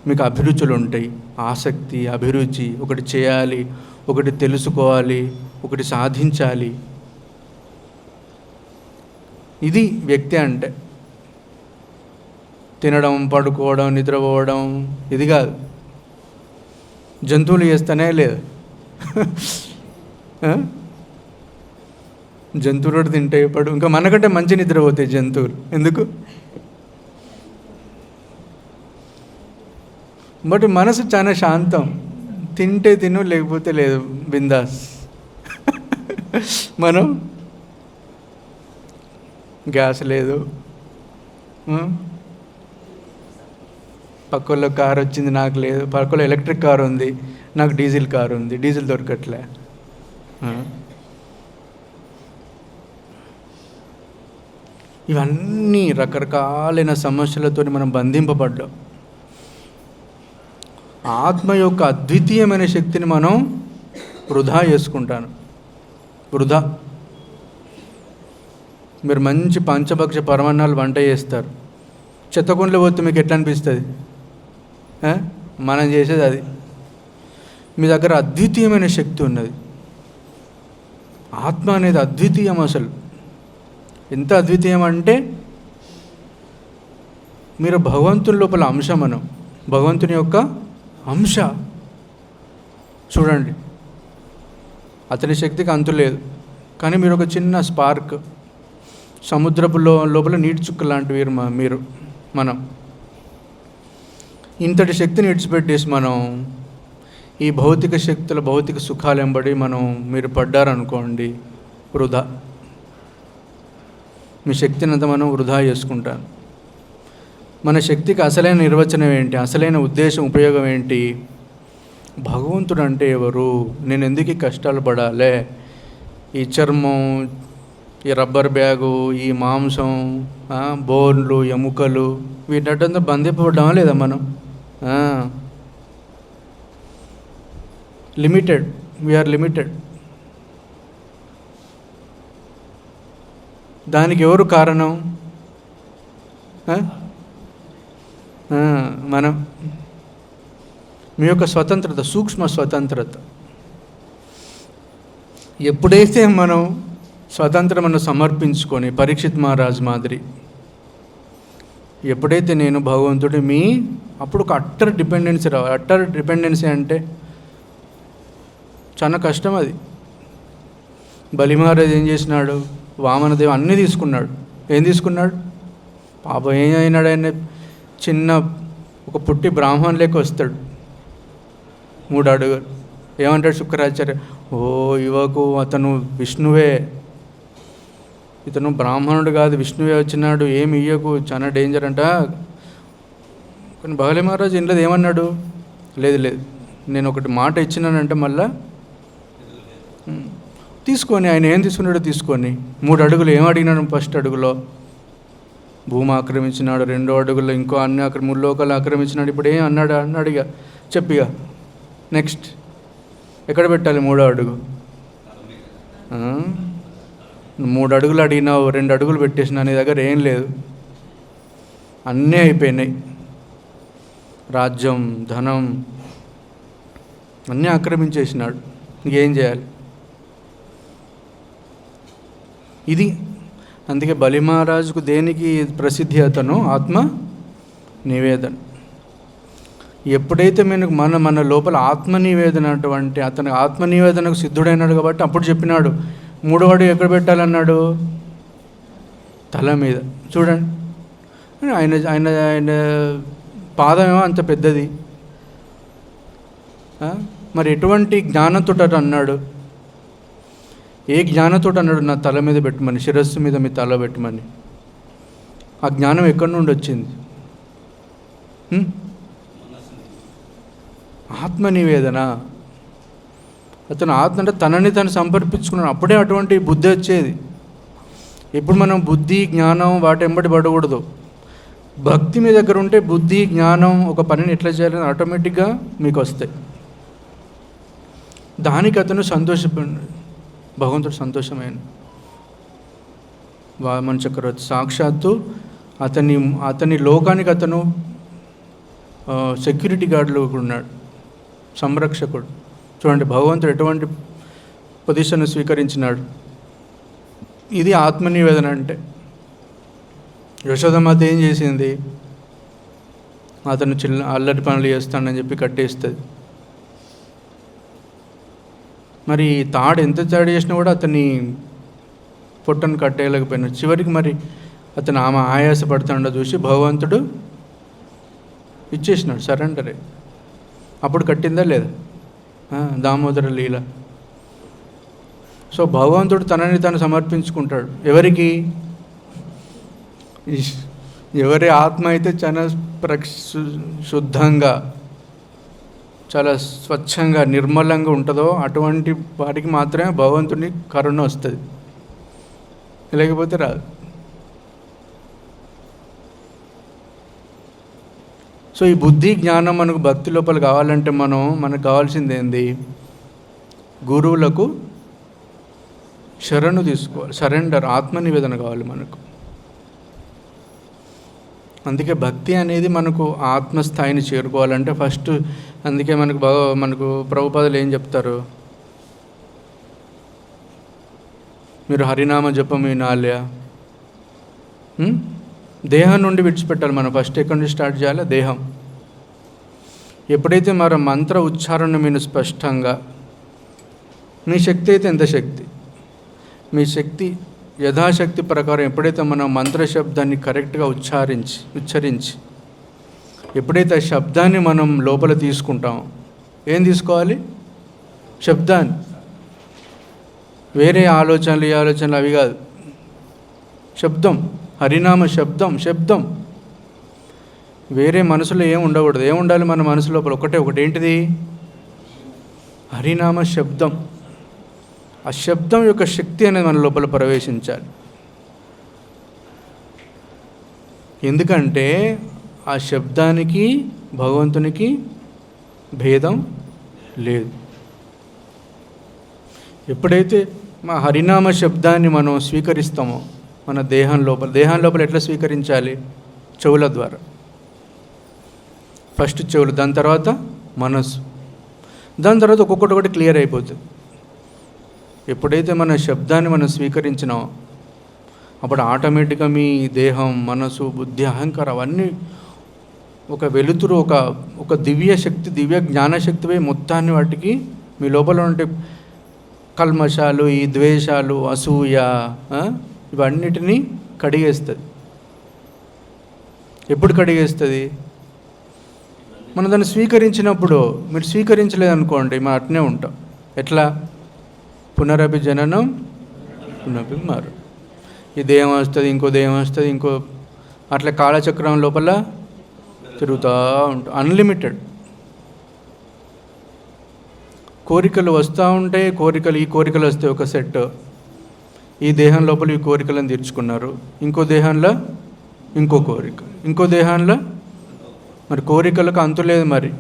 మీకు అభిరుచులు ఉంటాయి, ఆసక్తి, అభిరుచి, ఒకటి చేయాలి, ఒకటి తెలుసుకోవాలి, ఒకటి సాధించాలి. ఇది వ్యక్తి అంటే. తినడం, పడుకోవడం, నిద్రపోవడం ఇది కాదు. జంతువులు చేస్తూనే లేదు. జంతువులు తింటే ఇంకా మనకంటే మంచి నిద్రపోతాయి జంతువులు. ఎందుకు? బట్ మనసు చాలా శాంతం. తింటే తిను, లేకపోతే లేదు, బిందాస్. మనం గ్యాస్ లేదు, పక్కలో కారు వచ్చింది, నాకు లేదు. పక్కలో ఎలక్ట్రిక్ కారు ఉంది, నాకు డీజిల్ కారు ఉంది, డీజిల్ దొరకట్లే. ఇవన్నీ రకరకాలైన సమస్యలతో మనం బంధింపబడ్డాం. ఆత్మ యొక్క అద్వితీయమైన శక్తిని మనం వృధా చేసుకుంటాను. వృధా. మీరు మంచి పంచభక్ష పరమాన్నాలు వంట చేస్తారు, చెత్తకుండలో పోతే మీకు ఎట్లా అనిపిస్తుంది? మనం చేసేది అది. మీ దగ్గర అద్వితీయమైన శక్తి ఉన్నది. ఆత్మ అనేది అద్వితీయం. అసలు ఎంత అద్వితీయం అంటే, మీరు భగవంతుని లోపల అంశ. మనం భగవంతుని యొక్క అంశ. చూడండి, అతని శక్తికి అంతు లేదు, కానీ మీరు ఒక చిన్న స్పార్క్, సముద్రపు లోపల నీటి చుక్క లాంటివి మీరు. మనం ఇంతటి శక్తిని విడిచిపెట్టేసి మనం ఈ భౌతిక శక్తుల, భౌతిక సుఖాలు వెంబడి మీరు పడ్డారనుకోండి, వృధా. మీ శక్తిని అంతా మనం వృధా చేసుకుంటాను. మన శక్తికి అసలైన నిర్వచనం ఏంటి? అసలైన ఉద్దేశం, ఉపయోగం ఏంటి? భగవంతుడు అంటే ఎవరు? నేను ఎందుకు కష్టాలు పడాలి? ఈ చర్మం, ఈ రబ్బర్ బ్యాగు, ఈ మాంసం, బోన్లు, ఎముకలు, వీటంతా బంధింపబడ్డామా లేదా మనం? లిమిటెడ్. We are limited. దానికి ఎవరు కారణం? మనం. మీ యొక్క స్వతంత్రత, సూక్ష్మ స్వతంత్రత. ఎప్పుడైతే మనం స్వతంత్రమను సమర్పించుకొని, పరీక్షిత్ మహారాజ్ మాదిరి, ఎప్పుడైతే నేను భగవంతుడి అప్పుడు ఒక అట్టర్ డిపెండెన్సీ రావాలి. అట్టర్ డిపెండెన్సీ అంటే చాలా కష్టం అది. బలి మహారాజ్ ఏం చేసినాడు? వామనదేవ్ అన్నీ తీసుకున్నాడు. ఏం తీసుకున్నాడు? పాపం ఏం అయినాడు? ఆయన చిన్న ఒక పుట్టి బ్రాహ్మణ్ లేక వస్తాడు, 3 అడుగులు. ఏమంటాడు శుక్రాచార్య? ఓ యువకు, అతను విష్ణువే, ఇతను బ్రాహ్మణుడు కాదు, విష్ణువే వచ్చినాడు, ఏమి ఇయ్యకు, చాలా డేంజర్ అంట. కానీ బలి మహారాజ్ ఇంట్లో ఏమన్నాడు? లేదు, నేను ఒకటి మాట ఇచ్చినానంటే మళ్ళా తీసుకొని. ఆయన ఏం తీసుకున్నాడో తీసుకొని 3 అడుగులు ఏం అడిగినాడు? ఫస్ట్ అడుగులో భూమి ఆక్రమించినాడు, 2వ అడుగులో ఇంకో అన్ని 3 లోకాలు ఆక్రమించినాడు. ఇప్పుడు ఏం అన్నాడు? ఇక చెప్పిగా నెక్స్ట్ ఎక్కడ పెట్టాలి? 3వ అడుగు. 3 అడుగులు అడిగినావు, 2 అడుగులు పెట్టేసినా, నీ దగ్గర ఏం లేదు, అన్నీ అయిపోయినాయి. రాజ్యం, ధనం అన్నీ ఆక్రమించేసినాడు. ఇంకేం చేయాలి? ఇది. అందుకే బలి మహారాజుకు దేనికి ప్రసిద్ధి? అతను ఆత్మ నివేదన. ఎప్పుడైతే మన లోపల ఆత్మ నివేదన, అతను ఆత్మ నివేదనకు సిద్ధుడైనాడు కాబట్టి అప్పుడు చెప్పినాడు. 3వ అడుగు ఎక్కడ పెట్టాలన్నాడు? తల మీద. చూడండి, ఆయన పాదమేమో అంత పెద్దది. మరి ఎటువంటి జ్ఞానంతో అన్నాడు? ఏ జ్ఞానంతో అన్నాడు నా తల మీద పెట్టమని, శిరస్సు మీద మీ తల పెట్టమని? ఆ జ్ఞానం ఎక్కడి నుండి వచ్చింది? ఆత్మ నివేదన. అతను ఆత్మ అంటే తనని తను సమర్పించుకున్నాడు, అప్పుడే అటువంటి బుద్ధి వచ్చేది. ఇప్పుడు మనం బుద్ధి జ్ఞానం వాటి వెంబడి పడకూడదు. భక్తి మీ దగ్గర ఉంటే బుద్ధి జ్ఞానం ఒక పనిని ఎట్లా చేయాలని ఆటోమేటిక్గా మీకు వస్తాయి. దానికి అతను భగవంతుడు సంతోషమైన వామన చక్రవర్తి సాక్షాత్తు అతని లోకానికి అతను సెక్యూరిటీ గార్డులో ఉన్నాడు, సంరక్షకుడు. చూడండి భగవంతుడు ఎటువంటి పొజిషన్ స్వీకరించినాడు. ఇది ఆత్మనివేదన అంటే. యశోదమాత ఏం చేసింది? అతను అల్లరి పనులు చేస్తాడని చెప్పి కట్టేస్తుంది. మరి తాడు ఎంత తాడు చేసినా కూడా అతన్ని పొట్టను కట్టేయలేకపోయినాడు. చివరికి మరి అతను ఆమె ఆయాసపడుతుండో చూసి భగవంతుడు ఇచ్చేసినాడు, సరెండరే. అప్పుడు కట్టిందా లేదా? దామోదర లీల. సో భగవంతుడు తనని తను సమర్పించుకుంటాడు. ఎవరికి? ఎవరి ఆత్మ అయితే చాలా శుద్ధంగా, చాలా స్వచ్ఛంగా, నిర్మలంగా ఉంటుందో అటువంటి వాటికి మాత్రమే భగవంతుని కరుణ వస్తుంది, లేకపోతే రాదు. సో ఈ బుద్ధి జ్ఞానం మనకు భక్తి లోపల కావాలంటే మనకు కావాల్సింది ఏంది? గురువులకు శరణు తీసుకోవాలి, సరెండర్, ఆత్మనివేదన కావాలి మనకు. అందుకే భక్తి అనేది మనకు ఆత్మస్థాయిని చేరుకోవాలంటే ఫస్ట్, అందుకే మనకు ప్రభుపాదులు ఏం చెప్తారు? మీరు హరినామ జపం వినాలి, దేహం నుండి విడిచిపెట్టాలి. మనం ఫస్ట్ ఎక్కడి నుండి స్టార్ట్ చేయాలి? దేహం. ఎప్పుడైతే మన మంత్ర ఉచ్చారణ మీరు స్పష్టంగా, మీ శక్తి అయితే ఎంత శక్తి, మీ శక్తి యథాశక్తి ప్రకారం ఎప్పుడైతే మనం మంత్రశబ్దాన్ని కరెక్ట్గా ఉచ్చరించి ఎప్పుడైతే ఆ శబ్దాన్ని మనం లోపల తీసుకుంటామో, ఏం తీసుకోవాలి? శబ్దాన్ని. వేరే ఆలోచనలు అవి కాదు, శబ్దం, హరినామ శబ్దం. వేరే మనసులో ఏం ఉండకూడదు. ఏం ఉండాలి మన మనసు లోపల? ఒకటి ఏంటిది? హరినామ శబ్దం. ఆ శబ్దం యొక్క శక్తి అనేది మన లోపల ప్రవేశించాలి. ఎందుకంటే ఆ శబ్దానికి భగవంతునికి భేదం లేదు. ఎప్పుడైతే మా హరినామ శబ్దాన్ని మనం స్వీకరిస్తామో మన దేహం లోపల ఎట్లా స్వీకరించాలి? చెవుల ద్వారా. ఫస్ట్ చెవులు, దాని తర్వాత మనసు, దాని తర్వాత ఒక్కొక్కటి క్లియర్ అయిపోతుంది. ఎప్పుడైతే మన శబ్దాన్ని మనం స్వీకరించినామో అప్పుడు ఆటోమేటిక్గా మీ దేహం, మనసు, బుద్ధి, అహంకారం అవన్నీ ఒక వెలుతురు, ఒక దివ్య శక్తి, దివ్య జ్ఞానశక్తిపై మొత్తాన్ని వాటికి మీ లోపల ఉండే కల్మషాలు, ఈ ద్వేషాలు, అసూయ, ఇవన్నిటినీ కడిగేస్తుంది. ఎప్పుడు కడిగేస్తుంది? మనం దాన్ని స్వీకరించినప్పుడు. మీరు స్వీకరించలేదనుకోండి, మనం అట్నే ఉంటాం. ఎట్లా? పునరపి జననం పునరపి మారు. ఈ దేహం వస్తుంది, ఇంకో దేహం వస్తుంది, ఇంకో, అట్లా కాలచక్రం లోపల తిరుగుతూ ఉంటాం. అన్లిమిటెడ్ కోరికలు వస్తూ ఉంటాయి. ఈ కోరికలు వస్తే ఒక సెట్, ఈ దేహం లోపల ఈ కోరికలను తీర్చుకున్నారు. ఇంకో దేహంలో ఇంకో కోరిక, ఇంకో దేహంలో మరి కోరికలకు అంతులేదు. మరి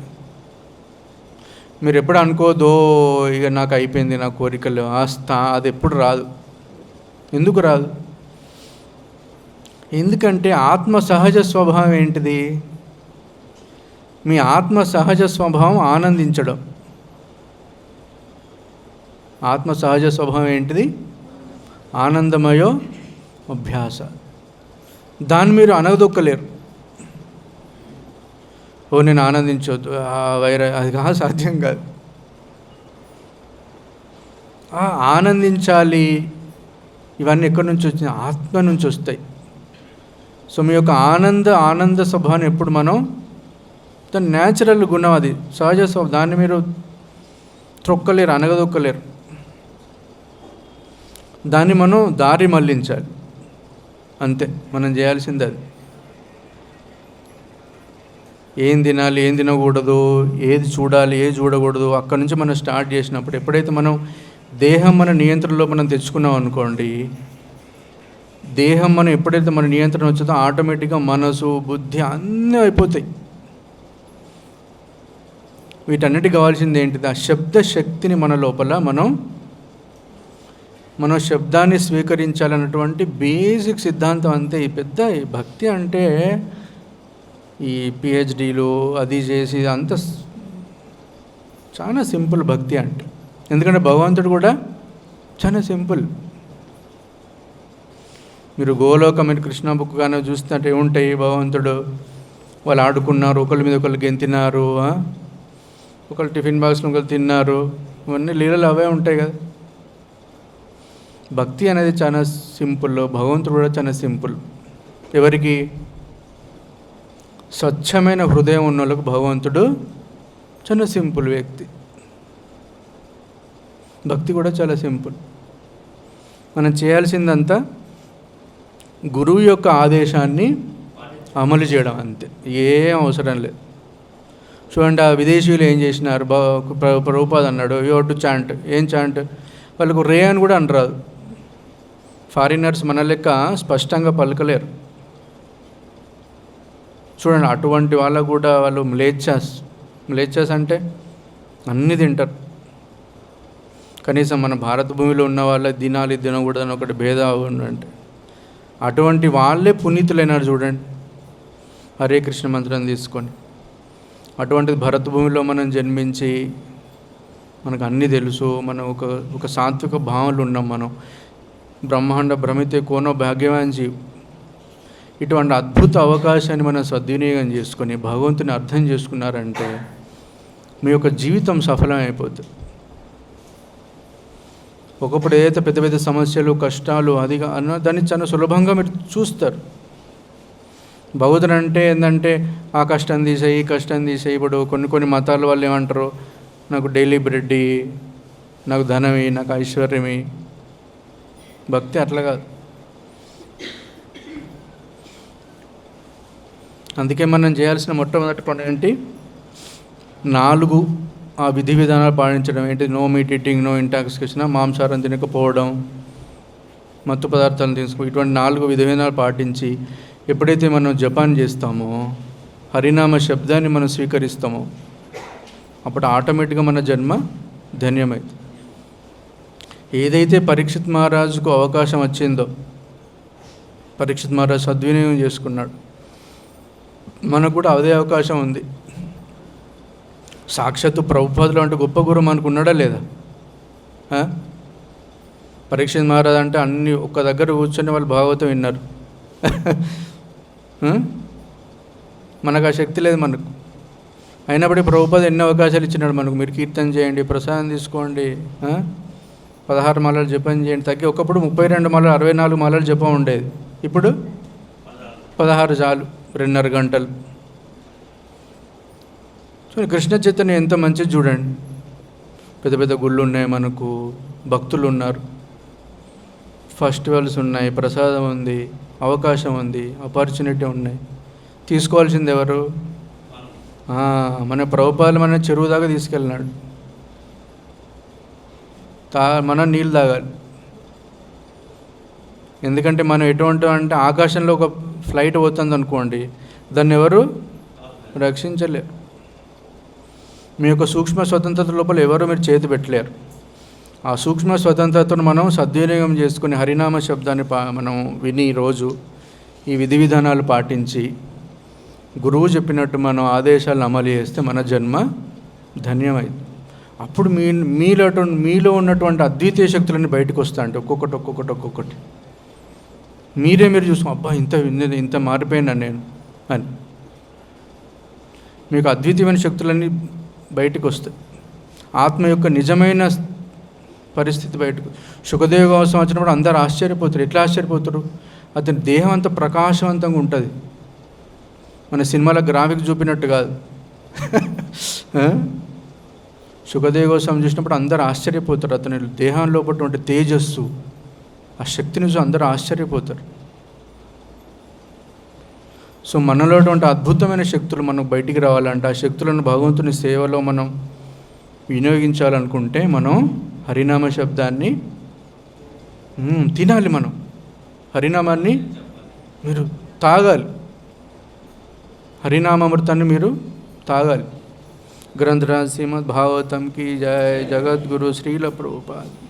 మీరు ఎప్పుడు అనుకోదో ఇక నాకు అయిపోయింది నా కోరికలు, అది ఎప్పుడు రాదు. ఎందుకు రాదు? ఎందుకంటే ఆత్మ సహజ స్వభావం ఏంటిది? మీ ఆత్మ సహజ స్వభావం ఆనందించడం. ఆత్మ సహజ స్వభావం ఏంటిది? ఆనందమయో అభ్యాస. దాన్ని మీరు అనగదొక్కలేరు. నేను ఆనందించవద్దు, అది సాధ్యం కాదు. ఆనందించాలి. ఇవన్నీ ఎక్కడి నుంచి వచ్చినాయి? ఆత్మ నుంచి వస్తాయి. సో మీ యొక్క ఆనంద స్వభావాన్ని ఎప్పుడు మనం, దాని న్యాచురల్ గుణం, అది సహజ స్వభావం, దాన్ని మీరు త్రొక్కలేరు, అనగదొక్కలేరు. దాన్ని మనం దారి మళ్ళించాలి, అంతే మనం చేయాల్సింది అది. ఏం తినాలి, ఏం తినకూడదు, ఏది చూడాలి, ఏది చూడకూడదు, అక్కడి నుంచి మనం స్టార్ట్ చేసినప్పుడు, ఎప్పుడైతే మనం దేహం మన నియంత్రణలో మనం తెచ్చుకున్నాం అనుకోండి, దేహం మనం ఎప్పుడైతే మన నియంత్రణ వచ్చేదో ఆటోమేటిక్గా మనసు, బుద్ధి అన్నీ అయిపోతాయి. వీటన్నిటికి కావాల్సింది ఏంటిది? ఆ శబ్ద శక్తిని మన లోపల మనం శబ్దాన్ని స్వీకరించాలన్నటువంటి బేసిక్ సిద్ధాంతం అంతే. ఈ పెద్ద భక్తి అంటే ఈ పిహెచ్డీలు అది చేసి అంత చాలా సింపుల్ భక్తి అంటే. ఎందుకంటే భగవంతుడు కూడా చాలా సింపుల్. మీరు గోలోక మీరు కృష్ణ బుక్ కానీ చూస్తుంటే ఏముంటాయి? భగవంతుడు వాళ్ళు ఆడుకున్నారు, ఒకళ్ళ మీద ఒకళ్ళు గెంతినారు, ఒకళ్ళు టిఫిన్ బాక్స్లో ఒకళ్ళు తిన్నారు, ఇవన్నీ లీలలు అవే ఉంటాయి కదా. భక్తి అనేది చాలా సింపుల్. భగవంతుడు కూడా చాలా సింపుల్. ఎవరికి? స్వచ్ఛమైన హృదయం ఉన్న వాళ్ళకు భగవంతుడు చాలా సింపుల్ వ్యక్తి. భక్తి కూడా చాలా సింపుల్. మనం చేయాల్సిందంతా గురువు యొక్క ఆదేశాన్ని అమలు చేయడం అంతే, ఏం అవసరం లేదు. చూడండి, ఆ విదేశీయులు ఏం చేసినారు? ప్రభుపాద అన్నాడు యూ టు చాంట్. ఏం చాంట్? వాళ్ళకు రే అని కూడా అనరాదు. ఫారినర్స్ మన లెక్క స్పష్టంగా పలకలేరు. చూడండి, అటువంటి వాళ్ళకు కూడా వాళ్ళు మ్లేచ్చాస్ అంటే అన్నీ తింటారు. కనీసం మన భారత భూమిలో ఉన్న వాళ్ళ తినాలి తినకూడదని ఒకటి భేదం అంటే అటువంటి వాళ్ళే పునీతులైనారు. చూడండి, హరే కృష్ణ మంత్రం తీసుకొని. అటువంటిది భరత భూమిలో మనం జన్మించి మనకు అన్నీ తెలుసు, మనం ఒక సాత్విక భావనలు ఉన్నాం. మనం బ్రహ్మాండ భ్రమితే కోనో భాగ్యవాన్ జీవ్. ఇటువంటి అద్భుత అవకాశాన్ని మనం సద్వినియోగం చేసుకొని భగవంతుని అర్థం చేసుకున్నారంటే మీ యొక్క జీవితం సఫలమైపోతుంది. ఒకప్పుడు ఏదైతే పెద్ద పెద్ద సమస్యలు, కష్టాలు అదిగా అన్న దాన్ని చాలా సులభంగా మీరు చూస్తారు. భగవంతుడు అంటే ఏంటంటే ఆ కష్టం తీసేయి, ఈ కష్టం తీసేయి. ఇప్పుడు కొన్ని మతాల వాళ్ళు ఏమంటారు? నాకు డైలీ బ్రెడ్, నాకు ధనమి, నాకు ఐశ్వర్యమి. భక్తి అట్లా కాదు. అందుకే మనం చేయాల్సిన మొట్టమొదటి పని ఏంటి? 4 ఆ విధి విధానాలు పాటించడం. ఏంటి? No meat eating, no intoxication, మాంసాహారం తినకపోవడం, మత్తు పదార్థాలను తీసుకో. ఇటువంటి 4 విధి విధానాలు పాటించి ఎప్పుడైతే మనం జపాన్ చేస్తామో, హరినామ శబ్దాన్ని మనం స్వీకరిస్తామో, అప్పుడు ఆటోమేటిక్గా మన జన్మ ధన్యమైంది. ఏదైతే పరీక్షిత్ మహారాజుకు అవకాశం వచ్చిందో, పరీక్షిత్ మహారాజు సద్వినియోగం చేసుకున్నాడు. మనకు కూడా అదే అవకాశం ఉంది. సాక్షాత్తు ప్రభుపాదులు అంటే గొప్ప గురువు మనకు ఉన్నాడా లేదా? పరీక్షిత్ మహారాజు అంటే అన్ని ఒక్క దగ్గర కూర్చొని వాళ్ళు భాగవతం విన్నారు. మనకు ఆ శక్తి లేదు మనకు. అయినప్పటికీ ప్రభుపాద ఎన్నో అవకాశాలు ఇచ్చినాడు మనకు. మీరు కీర్తన చేయండి, ప్రసాదం తీసుకోండి, 16 మాలలు జపం చేయండి. తగ్గి ఒకప్పుడు 32 మాలలు, 64 మాలలు జపం ఉండేది. ఇప్పుడు 16 చాలు, 2.5 గంటలు. చూడండి, కృష్ణ చైతన్యం ఎంత మంచిది చూడండి. పెద్ద పెద్ద గుళ్ళు ఉన్నాయి, మనకు భక్తులు ఉన్నారు, ఫెస్టివల్స్ ఉన్నాయి, ప్రసాదం ఉంది, అవకాశం ఉంది, ఆపర్చునిటీ ఉన్నాయి. తీసుకోవాల్సింది ఎవరు? మన ప్రభుపాదులు మన చెరువు దాకా తీసుకెళ్ళినాడు. మనం నీళ్ళు తాగాలి. ఎందుకంటే మనం ఎటువంటి అంటే ఆకాశంలో ఒక ఫ్లైట్ పోతుంది అనుకోండి, దాన్ని ఎవరు రక్షించలేరు. మీ యొక్క సూక్ష్మ స్వతంత్రత లోపల ఎవరు మీరు చేతి పెట్టలేరు. ఆ సూక్ష్మ స్వతంత్రతను మనం సద్వినియోగం చేసుకుని హరినామ శబ్దాన్ని మనం విని రోజు ఈ విధి విధానాలు పాటించి గురువు చెప్పినట్టు మనం ఆదేశాలను అమలు చేస్తే మన జన్మ ధన్యమైంది. అప్పుడు మీలో ఉన్నటువంటి అద్వితీయ శక్తులన్నీ బయటకు వస్తా అంటే ఒక్కొక్కటి మీరు చూసాం, అబ్బా ఇంత మారిపోయినా నేను అని. మీకు అద్వితీయమైన శక్తులన్నీ బయటకు వస్తాయి. ఆత్మ యొక్క నిజమైన పరిస్థితి బయటకు. సుఖదేవ గోస్వామి వచ్చినప్పుడు అందరూ ఆశ్చర్యపోతారు. ఎట్లా ఆశ్చర్యపోతారు? అతని దేహం అంతా ప్రకాశవంతంగా ఉంటుంది. మన సినిమాలో గ్రాఫిక్ చూపినట్టు కాదు. సుఖదేవ గోస్వామి చూసినప్పుడు అందరూ ఆశ్చర్యపోతారు. అతని దేహంలో ఉన్నటువంటి తేజస్సు, ఆ శక్తిని చూసి అందరూ ఆశ్చర్యపోతారు. సో మనలో అటువంటి అద్భుతమైన శక్తులు మనకు బయటికి రావాలంటే, ఆ శక్తులను భగవంతుని సేవలో మనం వినియోగించాలనుకుంటే మనం హరినామ శబ్దాన్ని తినాలి. మనం హరినామాన్ని మీరు తాగాలి, హరినామామృతాన్ని మీరు తాగాలి. గ్రంథరాజ్ శ్రీమద్ భాగవతం की जय. जगद्गुरु श्रील प्रभुपाद.